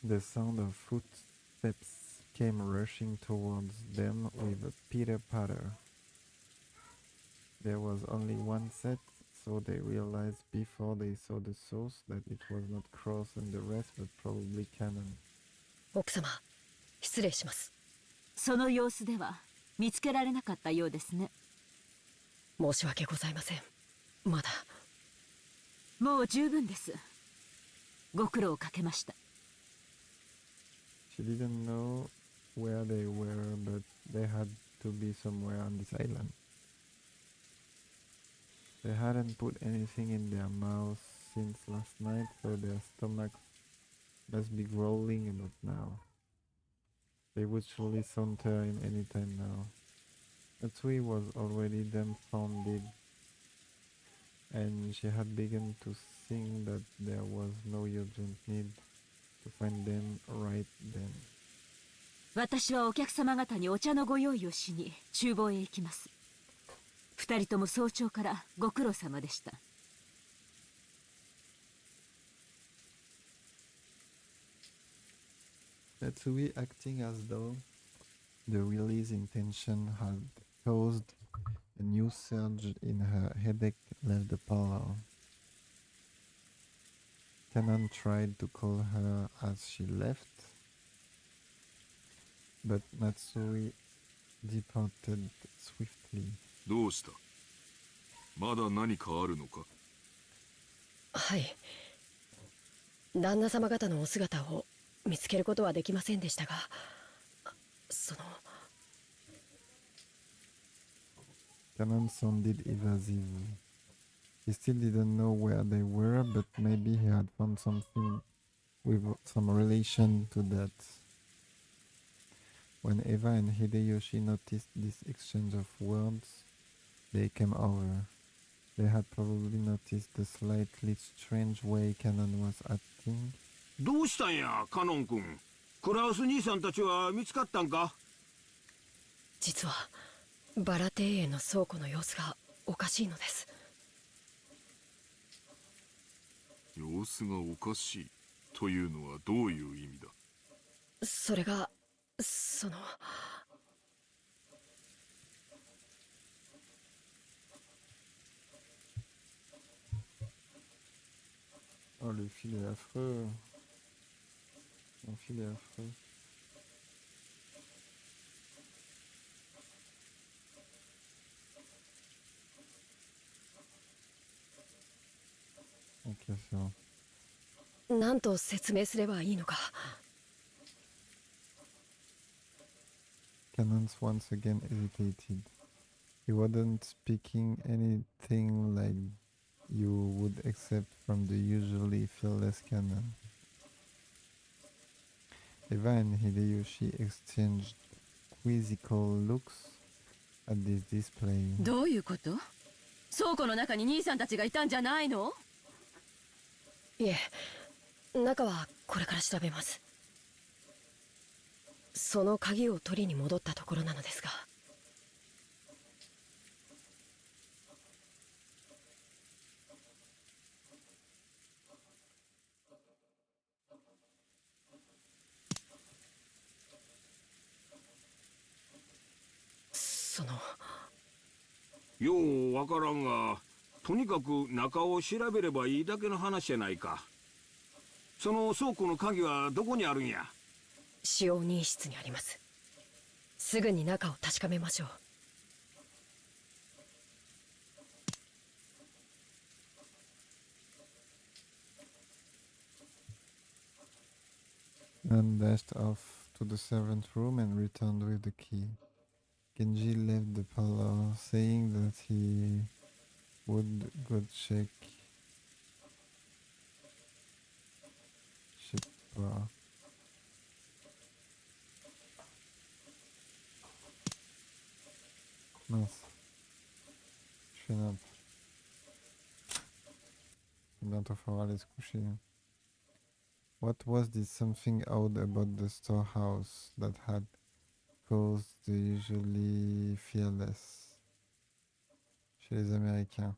The sound of footsteps came rushing towards them with a pitter-patter. There was only one set, so they realized before they saw the source that it was not Cross and the rest, but probably Cannon. 奥様、失礼します。その様子では見つけられなかったようですね。申し訳ございません。まだ。もう十分です。ご苦労をかけました。She didn't know where they were, but they had to be somewhere on this island. They hadn't put anything in their mouths since last night, so their stomachs must be growling about now. They would surely saunter in any time now. Atsui was already dumbfounded, and she had begun to think that there was no urgent need to find them right then. 私はお客様方にお茶のご用意をしに厨房へ行きます。二人とも早朝からご苦労様でした。Natsui, acting as though the release intention had caused a new surge in her headache, left the parlor. Cannon tried to call her as she left, but Natsui departed swiftly. どうした？まだ何かあるのか？はい。旦那様方のお姿を見つけることはできませんでしたが、その。Cannon sounded evasive. He still didn't know where they were, but maybe he had found something with some relation to that. When Eva and Hideyoshi noticed this exchange of words, they came over. They had probably noticed the slightly strange way Cannon was acting. どうしたんや、カノン君。クラウス兄さんたちは見つかったんか？実はバラ庭園の倉庫の様子がおかしいのです。様子がおかしいというのはどういう意味だ？それがその。Oh, le fil est affreux. Le fil est affreux. Ok, c'est bon. 何と説明すればいいのか。Cannons once again hesitated. He wasn't speaking anything like you would accept from the usually fearless Cannon. Eva and Hideyoshi exchanged quizzical looks at this display. どういうこと？倉庫の中に兄さんたちがいたんじゃないの？いえ、中はこれから調べます。その鍵を取りに戻ったところなのですが。その。ようわからんが、とにかく中を調べればいいだけの話じゃないか。その倉庫の鍵はどこにあるんや？使用人室にあります。すぐに中を確かめましょう。And dashed off to the servant room and returned with the key. Genji left the parlor, saying that he would go check. Je sais pas. Mince. Je fais n'importe. Bientôt faudra aller se coucher. What was this something odd about the storehouse that had caused the usually fearless chez les Américains?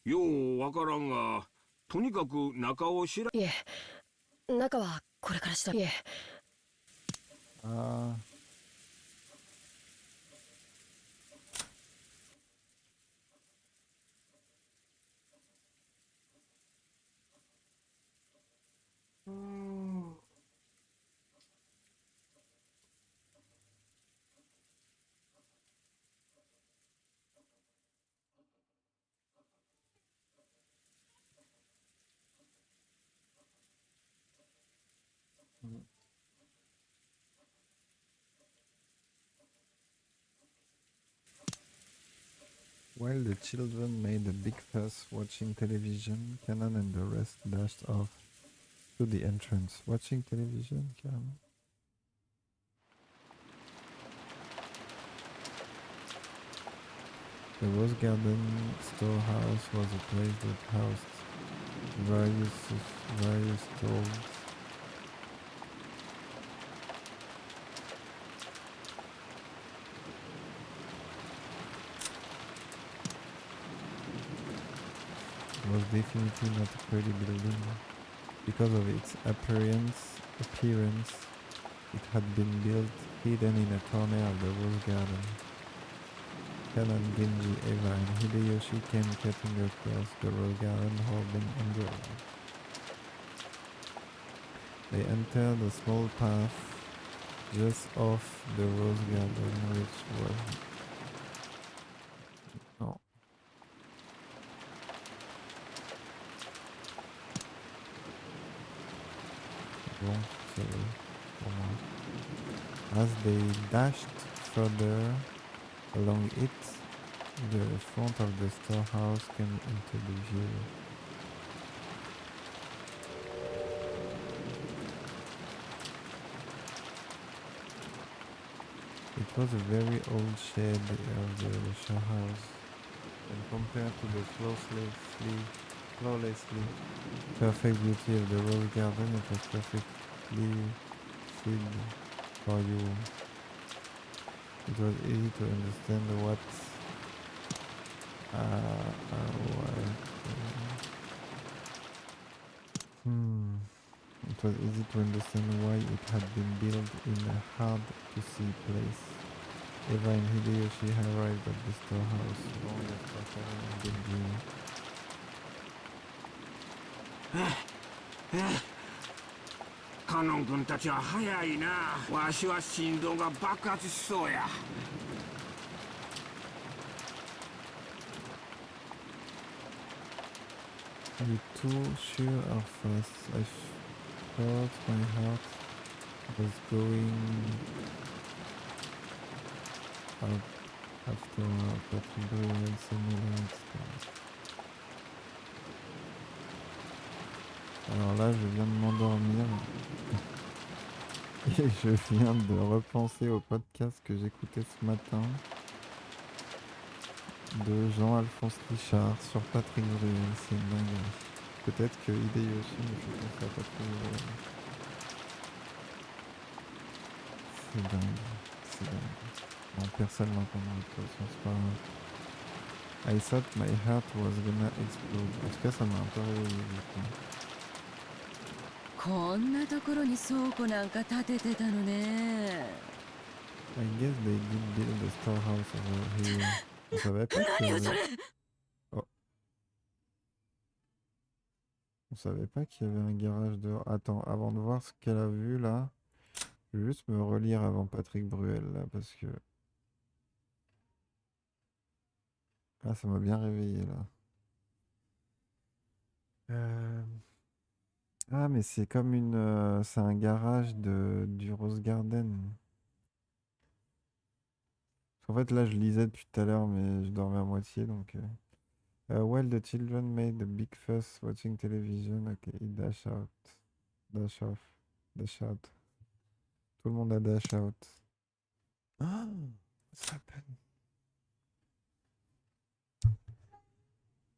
ようわからんが、とにかく中を調べ。いえ、中はこれからした。いえ。Ah. While the children made a big fuss watching television, Cannon and the rest dashed off to the entrance. Watching television, Cannon? The Rose Garden storehouse was a place that housed various stalls. It was definitely not a pretty building. Because of its appearance, it had been built hidden in a corner of the Rose Garden. Kanan, Genji, Eva, and Hideyoshi came cutting across the Rose Garden holding umbrellas. They entered a small path just off the Rose Garden, which was... No. Bon, sorry. As they dashed further along it, the front of the storehouse came into the view. It was a very old shed of the storehouse, and compared to the flawlessly perfect beauty of the rose garden, it was perfectly fitted for you. It was easy to understand what It was easy to understand why it had been built in a hard-to-see place. Eva and Hideyoshi arrived at the storehouse long after Karen and Genji. カノン君たちは早いな。わしは心臓が爆発しそうや。You too sure are fast. I thought my heart was going up after Patrick Bruel similar stars. Alors là, je viens de m'endormir et je viens de repenser au podcast que j'écoutais ce matin de Jean-Alphonse Richard sur Patrick Bruel. C'est une dinguerie. Peut-être que Hideyoshi me fait penser à Patrick Bruel. C'est dingue, c'est dingue. Bon, personne l'entendra de toute façon, c'est pas grave. I thought my heart was gonna explode. En tout cas, ça m'a un peu réveillé du coup. こんなところに倉庫なんか建ててたのね。I guess they did build a storehouse over here. On savait pas qu'il y avait... Oh. On savait pas qu'il y avait un garage dehors. Attends, avant de voir ce qu'elle a vu là, je vais juste me relire avant Patrick Bruel là, parce que... Ah, ça m'a bien réveillé là. Ah, mais c'est comme une... c'est un garage du Rose Garden. En fait, là, je lisais depuis tout à l'heure, mais je dormais à moitié, donc... while the children made a big fuss watching television, okay, dash out. Dash off. Dash out. Tout le monde a dash out. Ah, ça peine.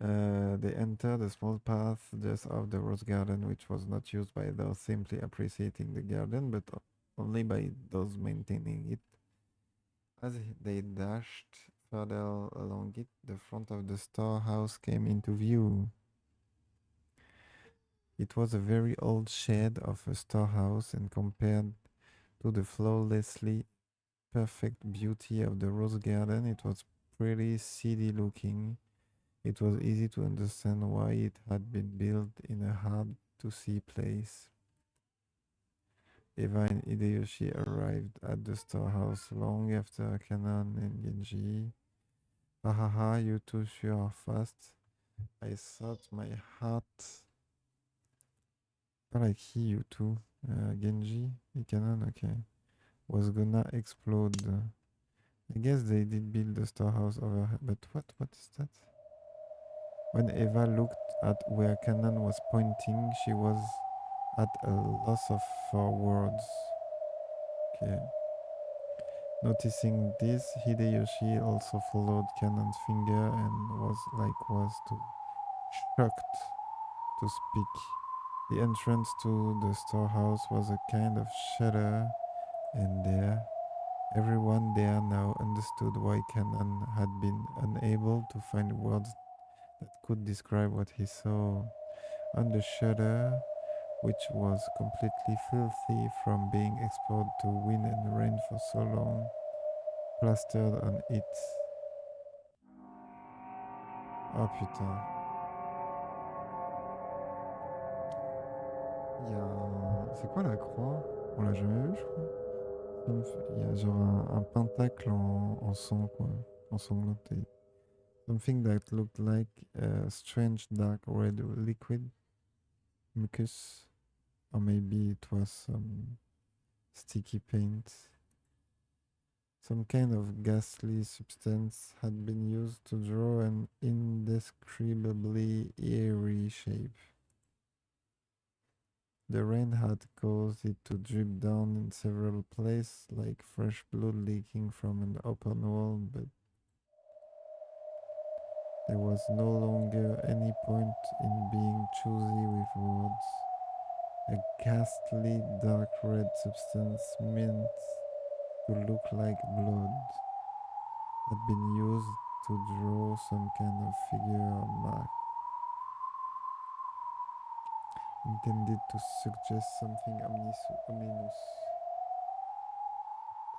They entered a small path just off the rose garden, which was not used by those simply appreciating the garden, but only by those maintaining it. As they dashed further along it, the front of the storehouse came into view. It was a very old shed of a storehouse, and compared to the flawlessly perfect beauty of the rose garden, it was pretty seedy looking. It was easy to understand why it had been built in a hard-to-see place. Eva and Hideyoshi arrived at the storehouse long after Kanan and Genji. Hahaha, you two sure are fast. I thought my heart... Pas like he, you two. Genji, Kanan, okay. Was gonna explode. I guess they did build the storehouse over here, but what is that? When Eva looked at where Kanan was pointing, she was at a loss for words. Okay. Noticing this, Hideyoshi also followed Kanan's finger and was too shocked to speak. The entrance to the storehouse was a kind of shutter, and everyone there now understood why Kanan had been unable to find words that could describe what he saw. On the shutter, which was completely filthy from being exposed to wind and rain for so long, plastered on it. Oh putain. Il y a un... C'est quoi la croix? On l'a jamais vu, je crois. Il y a genre un pentacle en sang, quoi. Ensanglanté. Something that looked like a strange dark red liquid. Mucus. Or maybe it was some sticky paint. Some kind of ghastly substance had been used to draw an indescribably eerie shape. The rain had caused it to drip down in several places like fresh blood leaking from an open wound, but there was no longer any point in being choosy with words. A ghastly dark red substance meant to look like blood had been used to draw some kind of figure or mark, intended to suggest something ominous.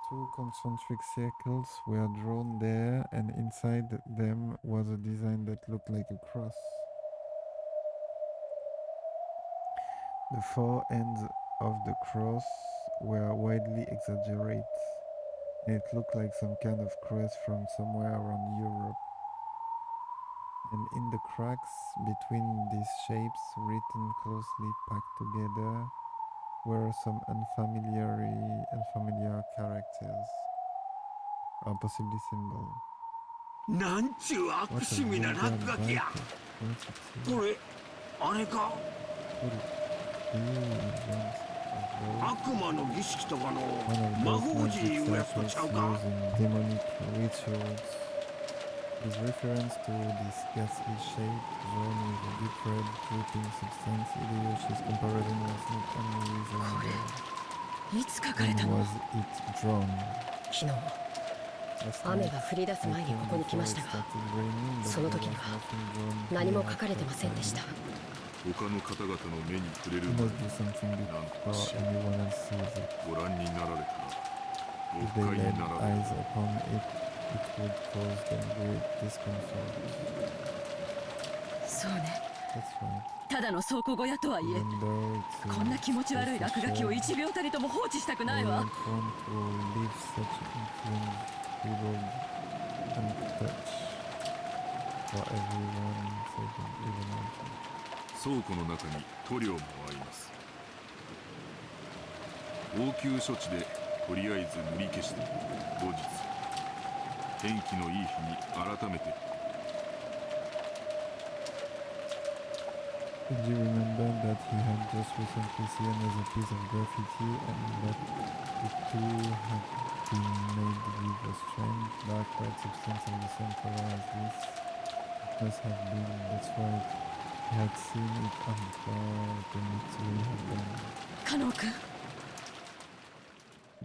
Two concentric circles were drawn there, and inside them was a design that looked like a cross. The four ends of the cross were widely exaggerated, and it looked like some kind of crest from somewhere around Europe. And in the cracks between these shapes, written closely packed together, were some unfamiliar characters, or possibly symbols. なんちゅう悪趣味な落書きや。これ、あれか。悪魔の儀式とかの魔法陣いうやつとちゃうか。His reference to this ghastly shape, drawn with a deep red dripping substance, Hideyoshi's comparison was not unreasonable. When was it drawn? 昨日雨が降り出す前にここに来ましたが、その時には何も書かれてませんでした。他の方々の目に触れる前に何とかしご覧になられたらお不快になられる。It would cause them great discomfort. そうね。 That's right. ただの倉庫小屋とはいえ、こんな気持ち悪い落書きを1秒たりとも放置したくないわ。倉庫の中に塗料もあります。応急処置でとりあえず塗り消して後日天気のいい日に改めて。Did you remember that he had just recently seen another piece of graffiti and that the two had been made with a strange dark red substance of the same color as this? Must have been, that's right. He had seen it on the car the Mitsui had done. カノン君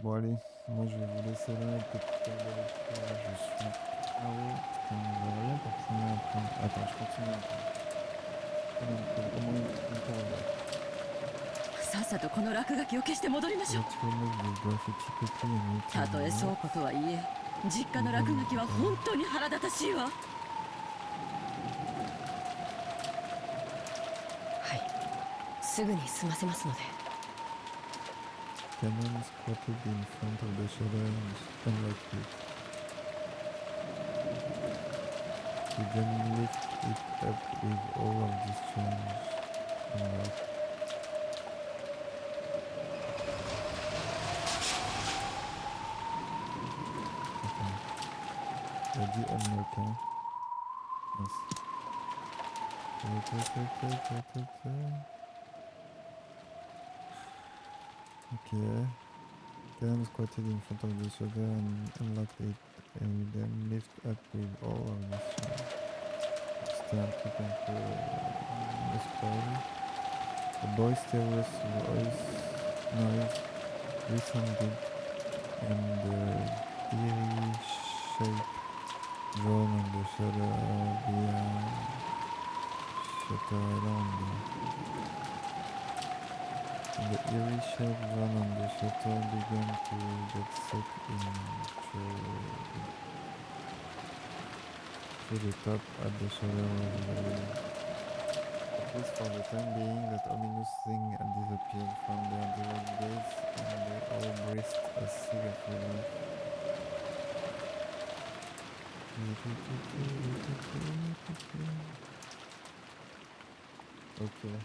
Bon allez, moi je vais vous laisser là, petit quart de lecture, je suis KO. Putain, j'aurais bien pour finir un peu. Attends, je continue un peu. Combien de pages? Au moins une quart d'heure. さっさとこの落書きを消して戻りましょう Let's remove the graffiti quickly and た return とえ the 倉 notes. 庫とはいえ実家の落書きは本当に腹立たしいわはいすぐに済ませますので Cannon squatted in front of the shutter and unlocked it. He then lifted it up with all of the strange unlocked. Okay. Ready, unlock, hein? Yes. Okay. Cannon squatted in front of the shutter and unlocked it, and he then lifted up with all of the strange. C'était un truc un peu no spoil. A boisterous noise resounded, and the eerie shape drawn on the shutter behind Shutter Island. And the eerie shape drawn on the shutter began to get sucked in through the top at the shutter was very. At least for the time being, that ominous thing had disappeared from their direct gaze, and they all breathed a sigh of relief. Okay.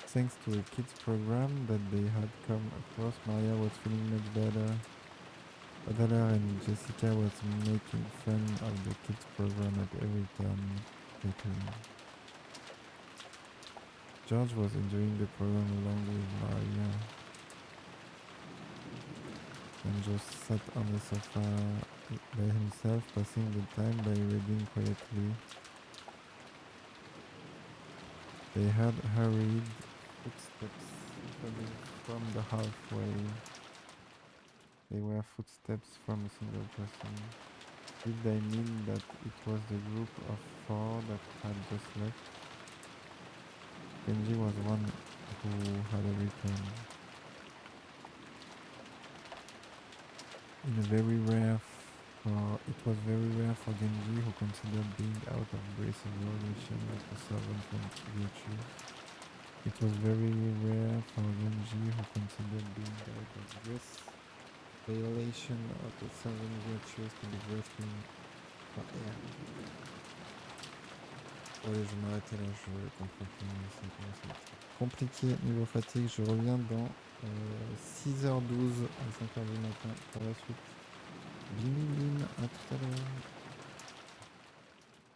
Thanks to a kids program that they had come across, Maria was feeling much better. Adela and Jessica was making fun of the kids program at every turn they turned. George was enjoying the program along with Maria, and just sat on the sofa by himself, passing the time by reading quietly. They heard hurried footsteps coming from the halfway. They were footsteps from a single person. Did they mean that it was the group of four that had just left? Kenji was one who had returned. It was very rare for Genji, who considered being out of grace a violation of the servant virtues. It was very rare for Genji, who considered being out of grace violation of the seven virtues to be grasping par air. Ouais, je vais m'arrêter là, je comprends plus, ça commence à être compliqué niveau fatigue. Je reviens dans 6h12 à 5h du matin pour la suite. Bim bim bim, à tout à l'heure.